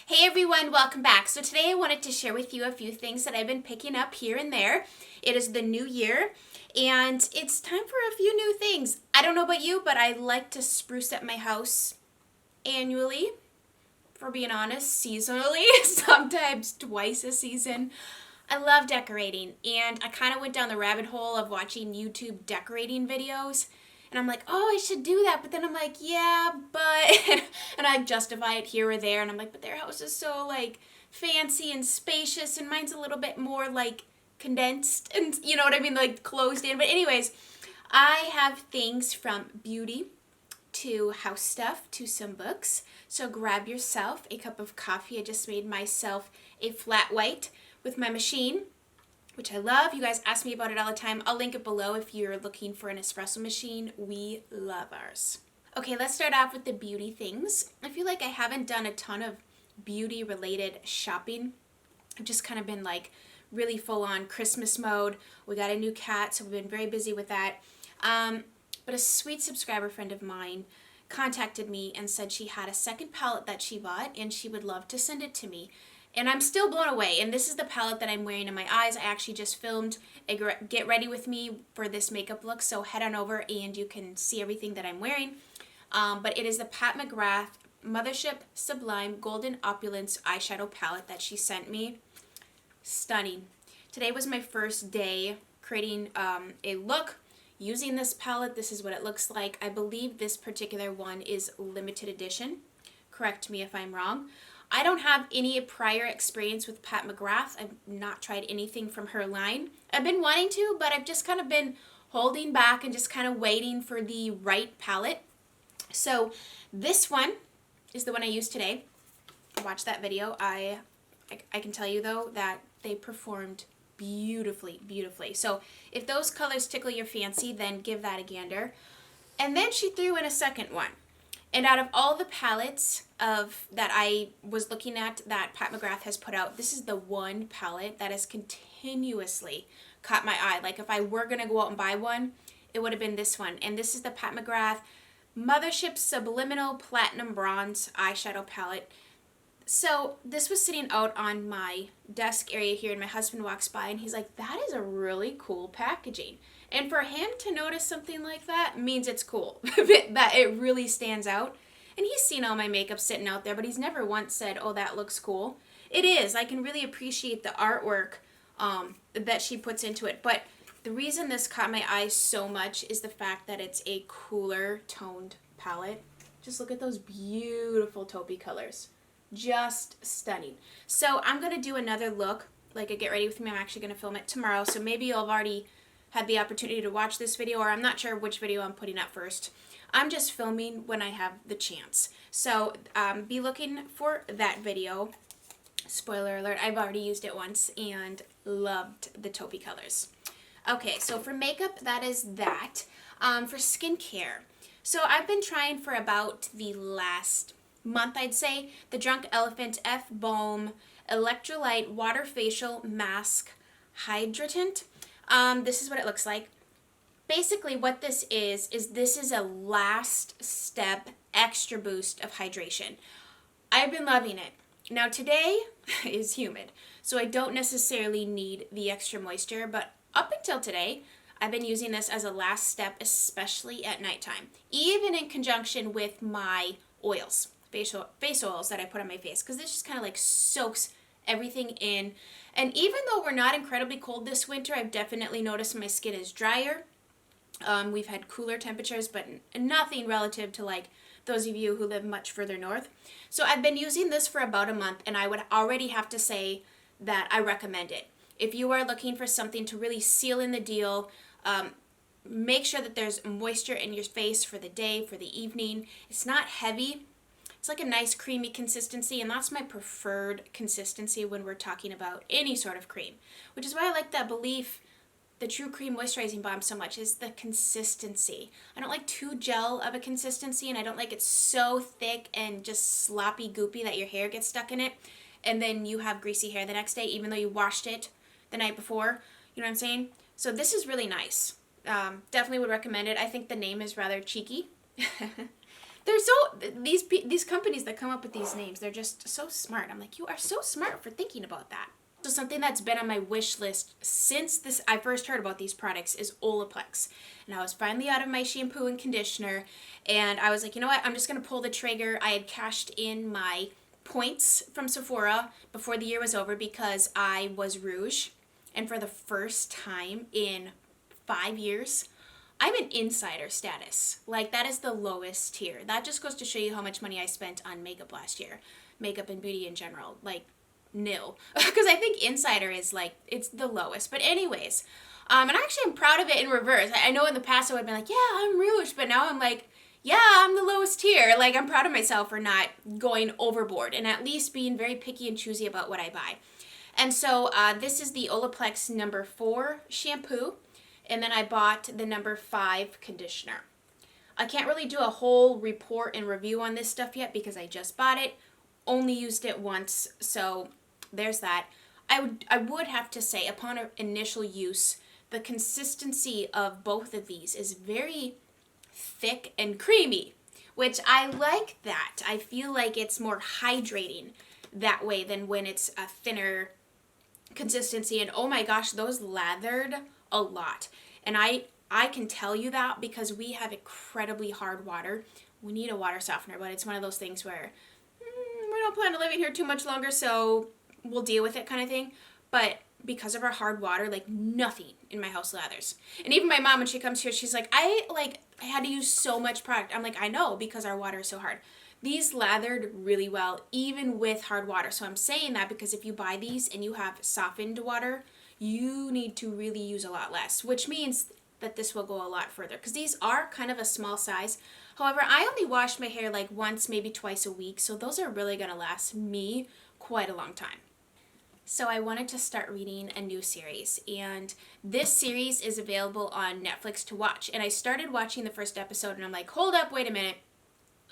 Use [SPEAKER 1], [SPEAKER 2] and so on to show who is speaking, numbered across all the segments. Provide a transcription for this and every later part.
[SPEAKER 1] Hey everyone, welcome back. So today I wanted to share with you a few things that I've been picking up here and there. It is the new year and it's time for a few new things. I don't know about you, but I like to spruce up my house annually, for being honest, seasonally, sometimes twice a season. I love decorating and I kind of went down the rabbit hole of watching YouTube decorating videos. And I'm like, oh, I should do that. But then I'm like, yeah, but, and I justify it here or there. And I'm like, but their house is so like fancy and spacious and mine's a little bit more like condensed and you know what I mean, like closed in. But anyways, I have things from beauty to house stuff to some books. So grab yourself a cup of coffee. I just made myself a flat white with my machine, which I love. You guys ask me about it all the time. I'll link it below if you're looking for an espresso machine. We love ours. Okay, let's start off with the beauty things. I feel like I haven't done a ton of beauty related shopping. I've just kind of been like really full on Christmas mode. We got a new cat, so we've been very busy with that. But a sweet subscriber friend of mine contacted me and said she had a second palette that she bought and she would love to send it to me. And I'm still blown away. And this is the palette that I'm wearing in my eyes. I actually just filmed a get ready with me for this makeup look. So head on over and you can see everything that I'm wearing. But it is the Pat McGrath Mothership Sublime Golden Opulence eyeshadow palette that she sent me. Stunning. Today was my first day creating a look using this palette. This is what it looks like. I believe this particular one is limited edition. Correct me if I'm wrong. I don't have any prior experience with Pat McGrath. I've not tried anything from her line. I've been wanting to, but I've just kind of been holding back and just kind of waiting for the right palette. So this one is the one I used today. Watch that video. I can tell you though that they performed beautifully, beautifully. So if those colors tickle your fancy, then give that a gander. And then she threw in a second one. And out of all the palettes that I was looking at that Pat McGrath has put out, this is the one palette that has continuously caught my eye. Like if I were going to go out and buy one, it would have been this one. And this is the Pat McGrath Mothership Subliminal Platinum Bronze Eyeshadow Palette. So this was sitting out on my desk area here and my husband walks by and he's like, that is a really cool packaging. And for him to notice something like that means it's cool, that it really stands out. And he's seen all my makeup sitting out there, but he's never once said, oh, that looks cool. It is. I can really appreciate the artwork that she puts into it. But the reason this caught my eye so much is the fact that it's a cooler toned palette. Just look at those beautiful taupey colors. Just stunning. So I'm going to do another look, like a get ready with me. I'm actually going to film it tomorrow. So maybe you'll have already had the opportunity to watch this video, or I'm not sure which video I'm putting up first. I'm just filming when I have the chance. So be looking for that video. Spoiler alert, I've already used it once and loved the taupey colors. Okay, so for makeup, that is that. For skincare, so I've been trying for about the last month, I'd say, the Drunk Elephant f-balm electrolyte water facial mask hydratant. This is what it looks like. Basically what this is this is a last step extra boost of hydration. I've been loving it. Now today is humid, so I don't necessarily need the extra moisture, but up until today, I've been using this as a last step, especially at nighttime, even in conjunction with my oils, face oils that I put on my face, because this just kind of like soaks everything in. And even though we're not incredibly cold this winter, I've definitely noticed my skin is drier. We've had cooler temperatures, but nothing relative to like those of you who live much further north. So I've been using this for about a month, and I would already have to say that I recommend it. If you are looking for something to really seal in the deal, make sure that there's moisture in your face for the day, for the evening. It's not heavy. It's like a nice creamy consistency, and that's my preferred consistency when we're talking about any sort of cream, which is why I like that Belief, the True Cream Moisturizing Balm so much, is the consistency. I don't like too gel of a consistency, and I don't like it so thick and just sloppy goopy that your hair gets stuck in it, and then you have greasy hair the next day, even though you washed it the night before. You know what I'm saying? So this is really nice. Definitely would recommend it. I think the name is rather cheeky. They're so, these companies that come up with these names, they're just so smart. I'm like, you are so smart for thinking about that. So something that's been on my wish list since I first heard about these products is Olaplex. And I was finally out of my shampoo and conditioner, and I was like, you know what, I'm just going to pull the trigger. I had cashed in my points from Sephora before the year was over because I was rouge. And for the first time in 5 years, I'm an insider status. Like, that is the lowest tier. That just goes to show you how much money I spent on makeup last year. Makeup and beauty in general. Like, nil. Because I think insider is like, it's the lowest. But anyways, and actually I'm proud of it in reverse. I know in the past I would have been like, yeah, I'm rouge. But now I'm like, yeah, I'm the lowest tier. Like, I'm proud of myself for not going overboard and at least being very picky and choosy about what I buy. And so this is the Olaplex number 4 shampoo. And then I bought the number 5 conditioner. I can't really do a whole report and review on this stuff yet because I just bought it. Only used it once, so there's that. I would have to say, upon initial use, the consistency of both of these is very thick and creamy, which I like that. I feel like it's more hydrating that way than when it's a thinner consistency. And oh my gosh, those lathered a lot. And I can tell you that because we have incredibly hard water. We need a water softener, but it's one of those things where we don't plan on living here too much longer, so we'll deal with it kind of thing. But because of our hard water, like, nothing in my house lathers. And even my mom, when she comes here, she's like, I had to use so much product. I'm like, I know, because our water is so hard. These lathered really well, even with hard water. So I'm saying that because if you buy these and you have softened water, you need to really use a lot less, which means that this will go a lot further because these are kind of a small size. However, I only wash my hair like once, maybe twice a week, so those are really going to last me quite a long time. So I wanted to start reading a new series, and this series is available on Netflix to watch. And I started watching the first episode, and I'm like, hold up, wait a minute.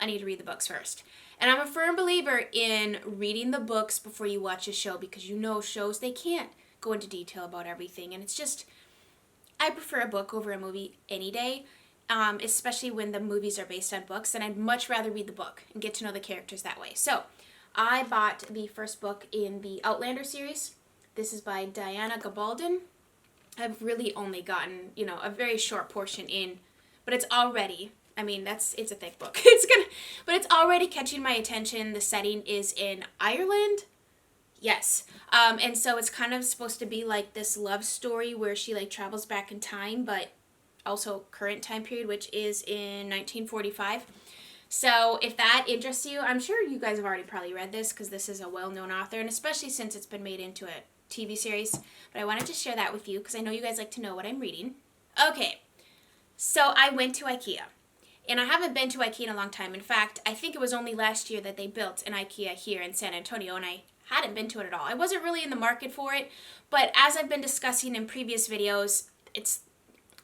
[SPEAKER 1] I need to read the books first. And I'm a firm believer in reading the books before you watch a show because you know shows, they can't go into detail about everything. And it's just, I prefer a book over a movie any day, especially when the movies are based on books. And I'd much rather read the book and get to know the characters that way. So I bought the first book in the Outlander series. This is by Diana Gabaldon. I've really only gotten, a very short portion in, but it's already, it's a thick book. But it's already catching my attention. The setting is in Ireland. Yes. And so it's kind of supposed to be like this love story where she travels back in time, but also current time period, which is in 1945. So if that interests you, I'm sure you guys have already probably read this because this is a well-known author, and especially since it's been made into a TV series. But I wanted to share that with you because I know you guys like to know what I'm reading. Okay, so I went to IKEA. And I haven't been to IKEA in a long time. In fact, I think it was only last year that they built an IKEA here in San Antonio, and I hadn't been to it at all. I wasn't really in the market for it, but as I've been discussing in previous videos,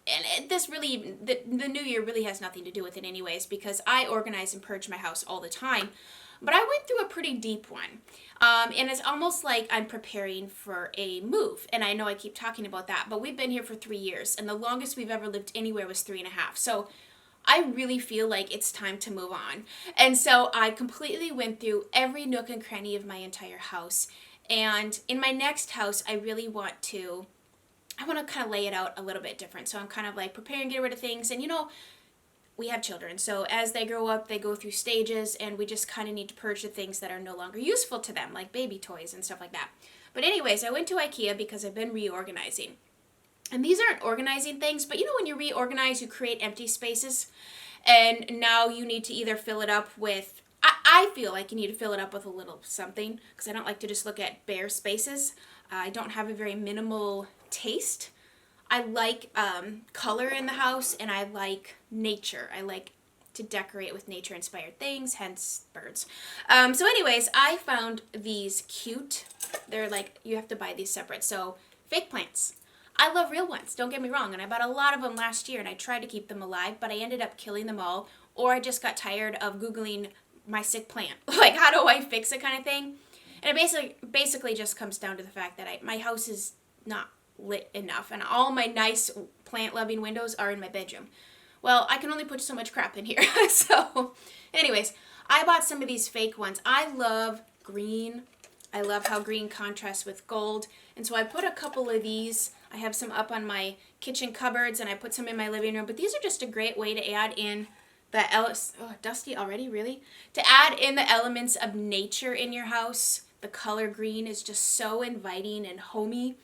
[SPEAKER 1] the new year really has nothing to do with it anyways, because I organize and purge my house all the time. But I went through a pretty deep one. And it's almost like I'm preparing for a move. And I know I keep talking about that, but we've been here for 3 years, and the longest we've ever lived anywhere was 3.5. So I really feel like it's time to move on. And so I completely went through every nook and cranny of my entire house. And in my next house, I want to kind of lay it out a little bit different. So I'm kind of preparing to get rid of things. And we have children. So as they grow up, they go through stages, and we just kind of need to purge the things that are no longer useful to them, like baby toys and stuff like that. But anyways, I went to IKEA because I've been reorganizing. And these aren't organizing things, but when you reorganize, you create empty spaces. And now you need to either fill it up with, I feel like you need to fill it up with a little something, because I don't like to just look at bare spaces. I don't have a very minimal taste. I like color in the house, and I like nature. I like to decorate with nature-inspired things, hence birds. So anyways, I found these cute, they're you have to buy these separate, so fake plants. I love real ones, don't get me wrong, and I bought a lot of them last year, and I tried to keep them alive, but I ended up killing them all, or I just got tired of Googling my sick plant, how do I fix it kind of thing. And it basically just comes down to the fact that my house is not lit enough, and all my nice plant-loving windows are in my bedroom, Well, I can only put so much crap in here. So anyways, I bought some of these fake ones. I love green. I love how green contrasts with gold. And so I put a couple of these. I have some up on my kitchen cupboards and I put some in my living room. But these are just a great way to add in dusty already, really? To add in the elements of nature in your house. The color green is just so inviting and homey.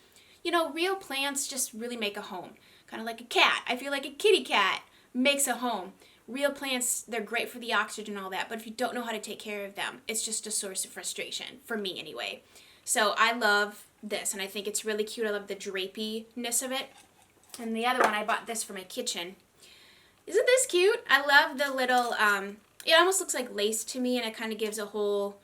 [SPEAKER 1] You know, real plants just really make a home. Kind of like a cat. I feel like a kitty cat makes a home. Real plants, they're great for the oxygen and all that, but if you don't know how to take care of them, it's just a source of frustration, for me anyway. So I love this, and I think it's really cute. I love the drapiness of it. And the other one, I bought this for my kitchen. Isn't this cute? I love the little, it almost looks like lace to me, and it kind of gives a whole,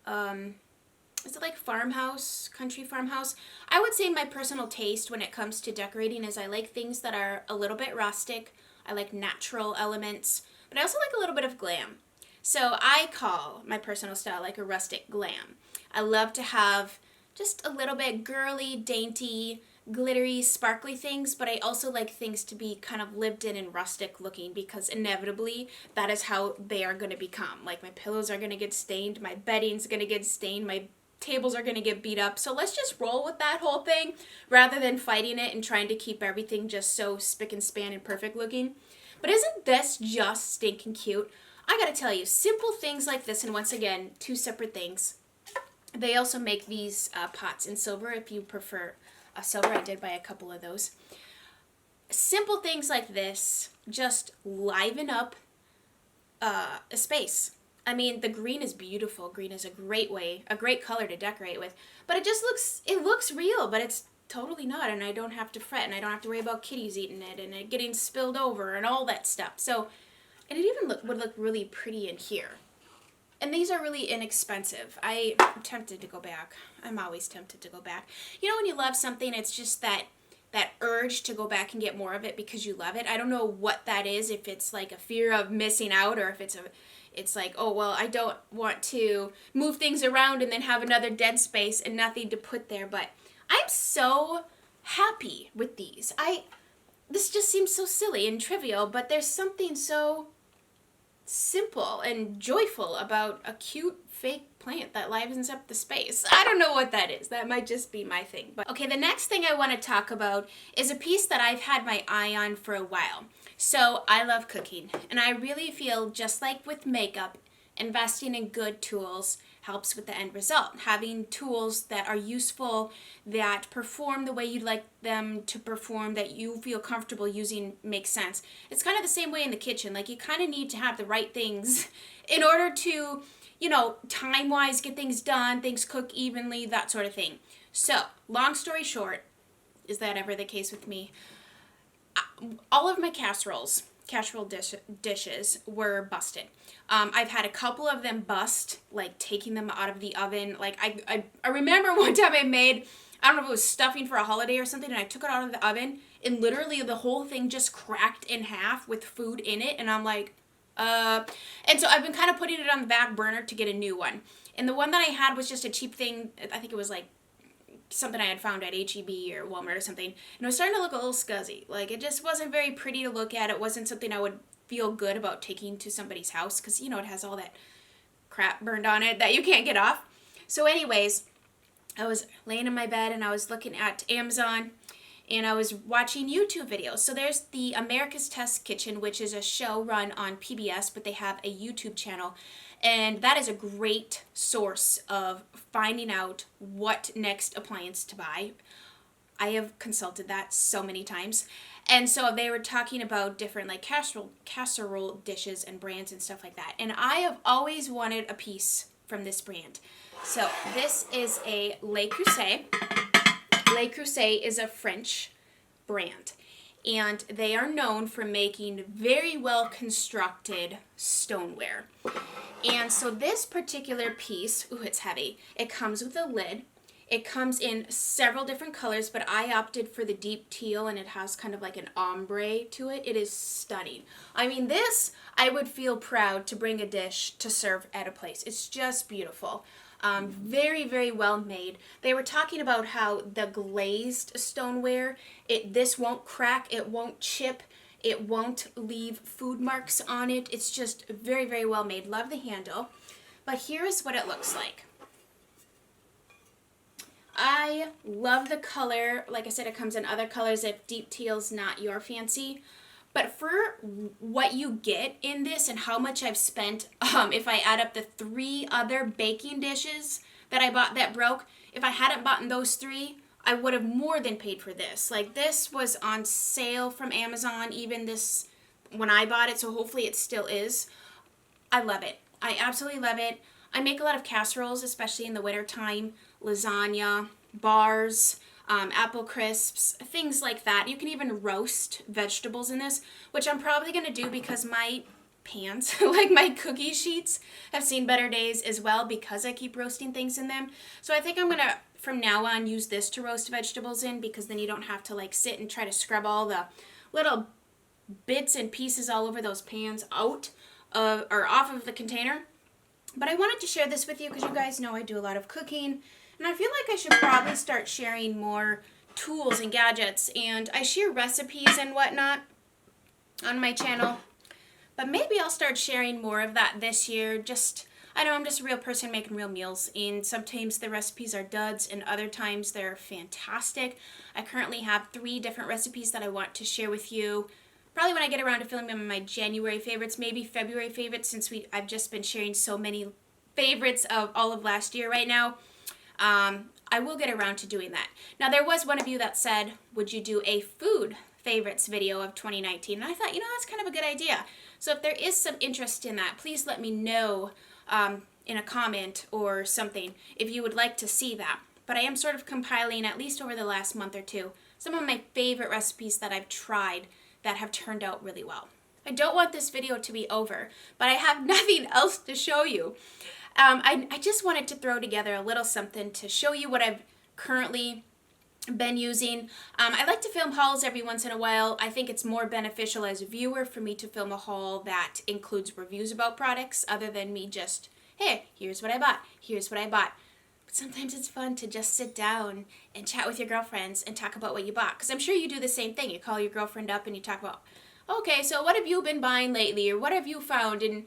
[SPEAKER 1] is it like farmhouse, country farmhouse? I would say my personal taste when it comes to decorating is I like things that are a little bit rustic. I like natural elements, but I also like a little bit of glam. So I call my personal style like a rustic glam. I love to have just a little bit girly, dainty, glittery, sparkly things, but I also like things to be kind of lived in and rustic looking because inevitably that is how they are going to become. Like my pillows are going to get stained, my bedding's going to get stained, my tables are going to get beat up. So let's just roll with that whole thing rather than fighting it and trying to keep everything just so spick and span and perfect looking. But isn't this just stinking cute? I gotta tell you, simple things like this, and once again, two separate things. They also make these pots in silver if you prefer silver. I did buy a couple of those. Simple things like this just liven up a space. I mean, the green is beautiful. Green is a great color to decorate with. But it looks real, but it's totally not. And I don't have to fret, and I don't have to worry about kitties eating it and it getting spilled over and all that stuff. So, and it even would look really pretty in here. And these are really inexpensive. I'm tempted to go back. I'm always tempted to go back. You know when you love something, it's just that urge to go back and get more of it because you love it. I don't know what that is, if it's like a fear of missing out or if it's like, oh, well, I don't want to move things around and then have another dead space and nothing to put there. But I'm so happy with these. This just seems so silly and trivial, but there's something so simple and joyful about a cute fake plant that livens up the space. I don't know what that is. That might just be my thing. But okay, the next thing I want to talk about is a piece that I've had my eye on for a while. So I love cooking, and I really feel just like with makeup, investing in good tools helps with the end result. Having tools that are useful, that perform the way you'd like them to perform, that you feel comfortable using makes sense. It's kind of the same way in the kitchen. Like you kind of need to have the right things in order to, you know, time-wise get things done, things cook evenly, that sort of thing. So, long story short, is that ever the case with me? All of my casserole dishes were busted. I've had a couple of them bust, like taking them out of the oven. Like I remember one time I made, I don't know if it was stuffing for a holiday or something, and I took it out of the oven, and literally the whole thing just cracked in half with food in it, and I'm like, and so I've been kind of putting it on the back burner to get a new one. And the one that I had was just a cheap thing. I think it was like something I had found at H-E-B or Walmart or something, and it was starting to look a little scuzzy. Like it just wasn't very pretty to look at. It wasn't something I would feel good about taking to somebody's house because, you know, it has all that crap burned on it that you can't get off. So anyways, I was laying in my bed and I was looking at Amazon and I was watching YouTube videos. So there's the America's Test Kitchen, which is a show run on PBS, but they have a YouTube channel. And that is a great source of finding out what next appliance to buy. I have consulted that so many times. And so they were talking about different like casserole dishes and brands and stuff like that. And I have always wanted a piece from this brand. So this is a Le Creuset. Le Creuset is a French brand. And they are known for making very well constructed stoneware. And so this particular piece, ooh, it's heavy. It comes with a lid. It comes in several different colors, but I opted for the deep teal, and it has kind of like an ombre to it. It is stunning. I mean, this, I would feel proud to bring a dish to serve at a place. It's just beautiful. Very, very well made. They were talking about how the glazed stoneware, this won't crack, it won't chip, It won't leave food marks on it. It's just very, very well made. Love the handle. But here's what it looks like. I love the color. Like I said, it comes in other colors if deep teal's not your fancy. But for what you get in this and how much I've spent, if I add up the 3 other baking dishes that I bought that broke, if I hadn't bought those 3, I would have more than paid for this. Like, this was on sale from Amazon, even this when I bought it, so hopefully it still is. I love it. I absolutely love it. I make a lot of casseroles, especially in the winter time, lasagna, bars, apple crisps, things like that. You can even roast vegetables in this, which I'm probably going to do because my pans, like my cookie sheets, have seen better days as well because I keep roasting things in them. So I think I'm going to, from now on, use this to roast vegetables in, because then you don't have to like sit and try to scrub all the little bits and pieces all over those pans out of, or off of the container. But I wanted to share this with you because you guys know I do a lot of cooking, and I feel like I should probably start sharing more tools and gadgets, and I share recipes and whatnot on my channel, but maybe I'll start sharing more of that this year. Just, I know I'm just a real person making real meals, and sometimes the recipes are duds and other times they're fantastic. I currently have 3 different recipes that I want to share with you. Probably when I get around to filming my January favorites, maybe February favorites, since I've just been sharing so many favorites of all of last year right now. I will get around to doing that. Now, there was one of you that said, would you do a food favorites video of 2019? And I thought, that's kind of a good idea. So if there is some interest in that, please let me know in a comment or something if you would like to see that. But I am sort of compiling, at least over the last month or 2, some of my favorite recipes that I've tried that have turned out really well. I don't want this video to be over, but I have nothing else to show you. I just wanted to throw together a little something to show you what I've currently been using. I like to film hauls every once in a while. I think it's more beneficial as a viewer for me to film a haul that includes reviews about products other than me just, hey, here's what I bought, here's what I bought. But sometimes it's fun to just sit down and chat with your girlfriends and talk about what you bought. Because I'm sure you do the same thing. You call your girlfriend up and you talk about, okay, so what have you been buying lately, or what have you found? And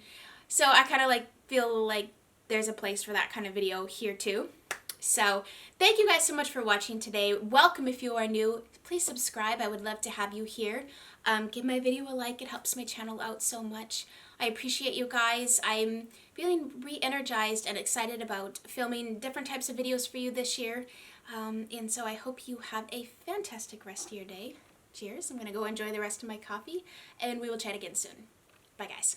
[SPEAKER 1] so I kind of feel like there's a place for that kind of video here too. So thank you guys so much for watching today. Welcome if you are new. Please subscribe. I would love to have you here. Give my video a like. It helps my channel out so much. I appreciate you guys. I'm feeling re-energized and excited about filming different types of videos for you this year. And so I hope you have a fantastic rest of your day. Cheers. I'm going to go enjoy the rest of my coffee, and we will chat again soon. Bye, guys.